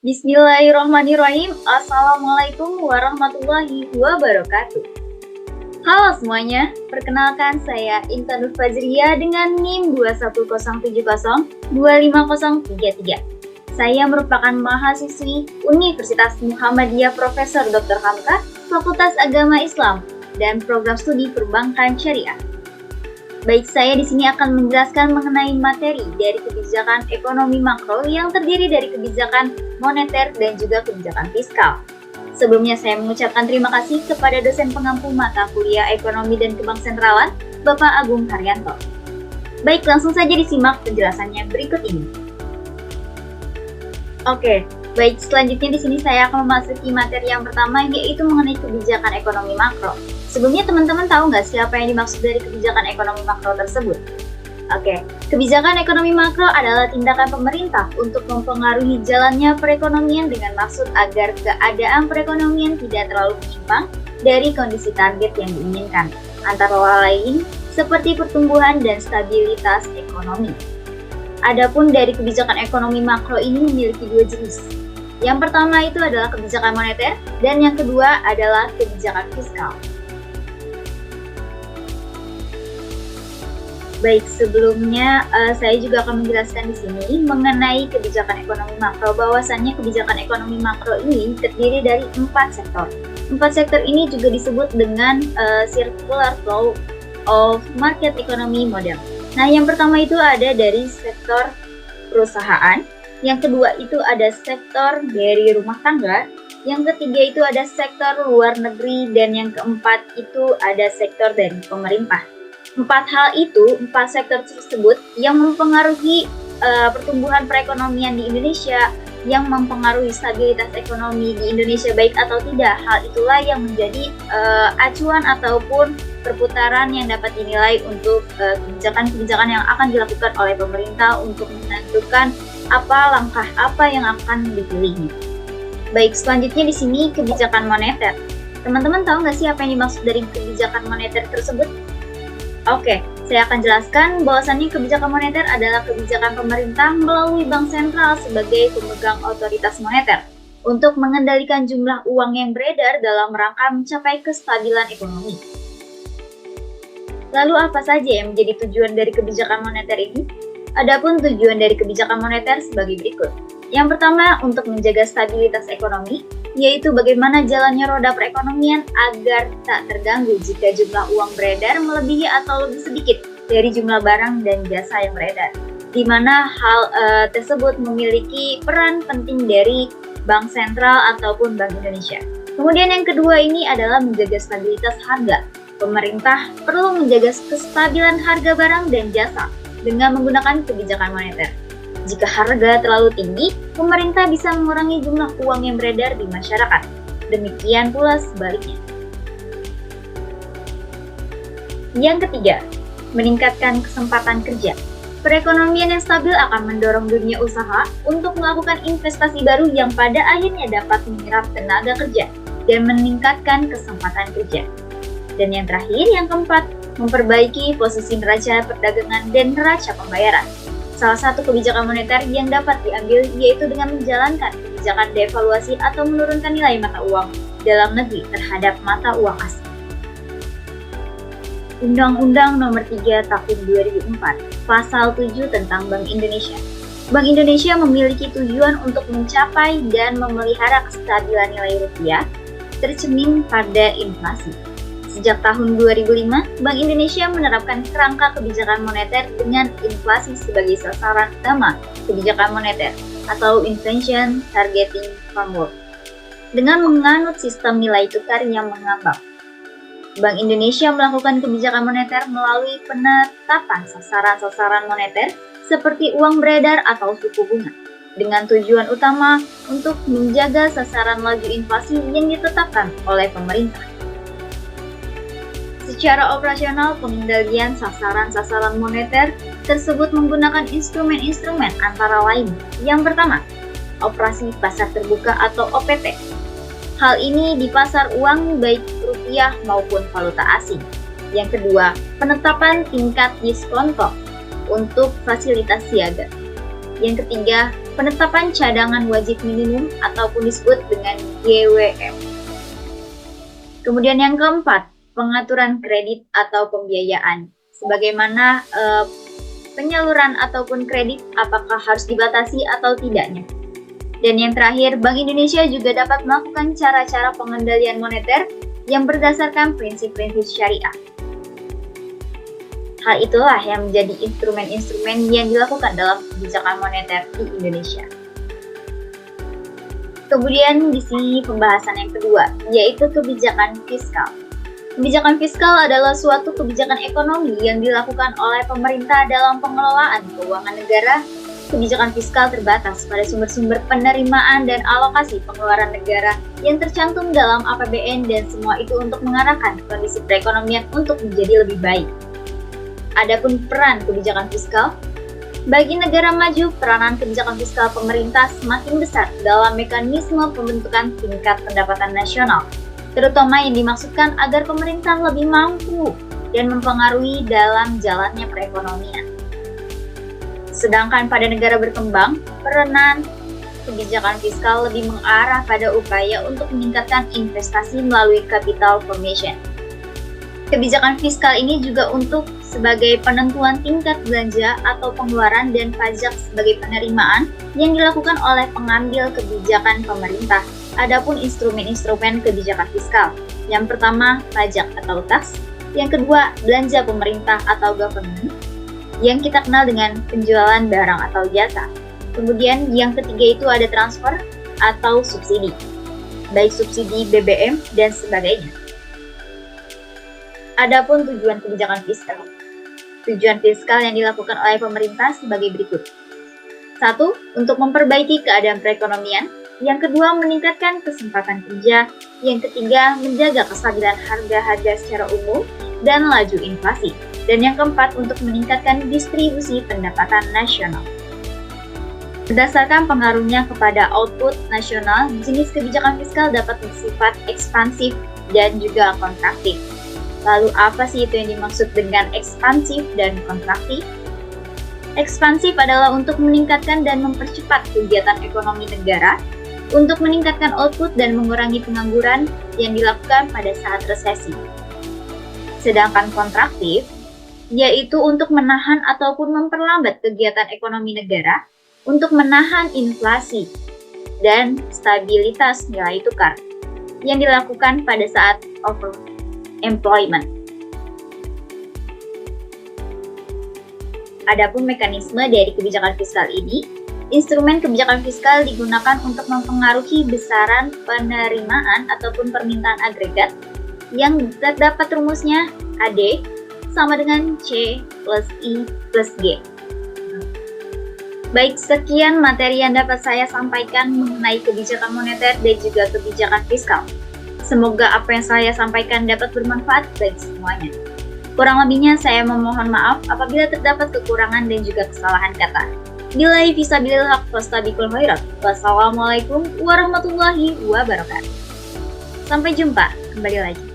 Bismillahirrahmanirrahim. Assalamualaikum warahmatullahi wabarakatuh. Halo semuanya, perkenalkan saya Intan Nur Fajriya dengan NIM 21070-25033. Saya merupakan mahasiswi Universitas Muhammadiyah Profesor Dr. Hamka, Fakultas Agama Islam dan Program Studi Perbankan Syariah. Baik, saya di sini akan menjelaskan mengenai materi dari kebijakan ekonomi makro yang terdiri dari kebijakan moneter dan juga kebijakan fiskal. Sebelumnya saya mengucapkan terima kasih kepada dosen pengampu mata kuliah Ekonomi dan Kebangsentralan, Bapak Agung Haryanto. Baik, langsung saja disimak penjelasannya berikut ini. Oke, baik, selanjutnya di sini saya akan memasuki materi yang pertama, yaitu mengenai kebijakan ekonomi makro. Sebelumnya teman-teman tahu nggak sih apa yang dimaksud dari kebijakan ekonomi makro tersebut? Oke, kebijakan ekonomi makro adalah tindakan pemerintah untuk mempengaruhi jalannya perekonomian dengan maksud agar keadaan perekonomian tidak terlalu menyimpang dari kondisi target yang diinginkan, antara lain seperti pertumbuhan dan stabilitas ekonomi. Adapun dari kebijakan ekonomi makro ini memiliki dua jenis. Yang pertama itu adalah kebijakan moneter dan yang kedua adalah kebijakan fiskal. Baik, sebelumnya saya juga akan menjelaskan di sini mengenai kebijakan ekonomi makro, bahwasannya kebijakan ekonomi makro ini terdiri dari 4 sektor. 4 sektor ini juga disebut dengan circular flow of market economy model. Nah, yang pertama itu ada dari sektor perusahaan, yang kedua itu ada sektor dari rumah tangga, yang ketiga itu ada sektor luar negeri, dan yang keempat itu ada sektor dari pemerintah. 4 hal itu, 4 sektor tersebut yang mempengaruhi pertumbuhan perekonomian di Indonesia, yang mempengaruhi stabilitas ekonomi di Indonesia baik atau tidak. Hal itulah yang menjadi acuan ataupun perputaran yang dapat dinilai untuk kebijakan-kebijakan yang akan dilakukan oleh pemerintah untuk menentukan langkah apa yang akan dipilihnya. Baik, selanjutnya di sini kebijakan moneter. Teman-teman tahu nggak sih apa yang dimaksud dari kebijakan moneter tersebut? Oke, saya akan jelaskan bahwasannya kebijakan moneter adalah kebijakan pemerintah melalui bank sentral sebagai pemegang otoritas moneter untuk mengendalikan jumlah uang yang beredar dalam rangka mencapai kestabilan ekonomi. Lalu apa saja yang menjadi tujuan dari kebijakan moneter ini? Adapun tujuan dari kebijakan moneter sebagai berikut. Yang pertama, untuk menjaga stabilitas ekonomi, yaitu bagaimana jalannya roda perekonomian agar tak terganggu jika jumlah uang beredar melebihi atau lebih sedikit dari jumlah barang dan jasa yang beredar, di mana hal tersebut memiliki peran penting dari Bank Sentral ataupun Bank Indonesia. Kemudian yang kedua ini adalah menjaga stabilitas harga. Pemerintah perlu menjaga kestabilan harga barang dan jasa dengan menggunakan kebijakan moneter. Jika harga terlalu tinggi, pemerintah bisa mengurangi jumlah uang yang beredar di masyarakat. Demikian pula sebaliknya. Yang ketiga, meningkatkan kesempatan kerja. Perekonomian yang stabil akan mendorong dunia usaha untuk melakukan investasi baru yang pada akhirnya dapat menyerap tenaga kerja dan meningkatkan kesempatan kerja. Dan yang terakhir, yang keempat, memperbaiki posisi neraca perdagangan dan neraca pembayaran. Salah satu kebijakan moneter yang dapat diambil yaitu dengan menjalankan kebijakan devaluasi atau menurunkan nilai mata uang dalam negeri terhadap mata uang asing. Undang-Undang Nomor 3 Tahun 2004, Pasal 7 tentang Bank Indonesia. Bank Indonesia memiliki tujuan untuk mencapai dan memelihara kestabilan nilai rupiah tercermin pada inflasi. Sejak tahun 2005, Bank Indonesia menerapkan kerangka kebijakan moneter dengan inflasi sebagai sasaran utama kebijakan moneter atau Inflation Targeting Framework. Dengan menganut sistem nilai tukar yang mengambang, Bank Indonesia melakukan kebijakan moneter melalui penetapan sasaran-sasaran moneter seperti uang beredar atau suku bunga, dengan tujuan utama untuk menjaga sasaran laju inflasi yang ditetapkan oleh pemerintah. Secara operasional, pengendalian sasaran-sasaran moneter tersebut menggunakan instrumen-instrumen antara lain. Yang pertama, operasi pasar terbuka atau OPT. Hal ini di pasar uang baik rupiah maupun valuta asing. Yang kedua, penetapan tingkat diskonto untuk fasilitas siaga. Yang ketiga, penetapan cadangan wajib minimum ataupun disebut dengan GWM. Kemudian yang keempat, pengaturan kredit atau pembiayaan. Sebagaimana penyaluran ataupun kredit apakah harus dibatasi atau tidaknya. Dan yang terakhir, Bank Indonesia juga dapat melakukan cara-cara pengendalian moneter yang berdasarkan prinsip-prinsip syariah. Hal itulah yang menjadi instrumen-instrumen yang dilakukan dalam kebijakan moneter di Indonesia. Kemudian di sini pembahasan yang kedua, yaitu kebijakan fiskal. Kebijakan fiskal adalah suatu kebijakan ekonomi yang dilakukan oleh pemerintah dalam pengelolaan keuangan negara. Kebijakan fiskal terbatas pada sumber-sumber penerimaan dan alokasi pengeluaran negara yang tercantum dalam APBN, dan semua itu untuk mengarahkan kondisi perekonomian untuk menjadi lebih baik. Adapun peran kebijakan fiskal, bagi negara maju, peranan kebijakan fiskal pemerintah semakin besar dalam mekanisme pembentukan tingkat pendapatan nasional, terutama yang dimaksudkan agar pemerintah lebih mampu dan mempengaruhi dalam jalannya perekonomian. Sedangkan pada negara berkembang, peranan kebijakan fiskal lebih mengarah pada upaya untuk meningkatkan investasi melalui capital formation. Kebijakan fiskal ini juga untuk sebagai penentuan tingkat belanja atau pengeluaran dan pajak sebagai penerimaan yang dilakukan oleh pengambil kebijakan pemerintah. Adapun instrumen-instrumen kebijakan fiskal, yang pertama pajak atau tax, yang kedua belanja pemerintah atau government, yang kita kenal dengan penjualan barang atau jasa. Kemudian yang ketiga itu ada transfer atau subsidi, baik subsidi BBM dan sebagainya. Adapun tujuan kebijakan fiskal. Tujuan fiskal yang dilakukan oleh pemerintah sebagai berikut. 1. Untuk memperbaiki keadaan perekonomian. Yang kedua, meningkatkan kesempatan kerja. Yang ketiga, menjaga kestabilan harga-harga secara umum dan laju inflasi. Dan yang keempat, untuk meningkatkan distribusi pendapatan nasional. Berdasarkan pengaruhnya kepada output nasional, jenis kebijakan fiskal dapat bersifat ekspansif dan juga kontraktif. Lalu apa sih itu yang dimaksud dengan ekspansif dan kontraktif? Ekspansif adalah untuk meningkatkan dan mempercepat kegiatan ekonomi negara, untuk meningkatkan output dan mengurangi pengangguran yang dilakukan pada saat resesi. Sedangkan kontraktif, yaitu untuk menahan ataupun memperlambat kegiatan ekonomi negara, untuk menahan inflasi dan stabilitas nilai tukar yang dilakukan pada saat overemployment. Adapun mekanisme dari kebijakan fiskal ini, instrumen kebijakan fiskal digunakan untuk mempengaruhi besaran penerimaan ataupun permintaan agregat yang terdapat rumusnya AD sama dengan C plus I plus G. Baik, sekian materi yang dapat saya sampaikan mengenai kebijakan moneter dan juga kebijakan fiskal. Semoga apa yang saya sampaikan dapat bermanfaat bagi semuanya. Kurang lebihnya saya memohon maaf apabila terdapat kekurangan dan juga kesalahan kata. Billahi fisabilil haq fastabiqul khairat. Wassalamualaikum warahmatullahi wabarakatuh. Sampai jumpa, kembali lagi.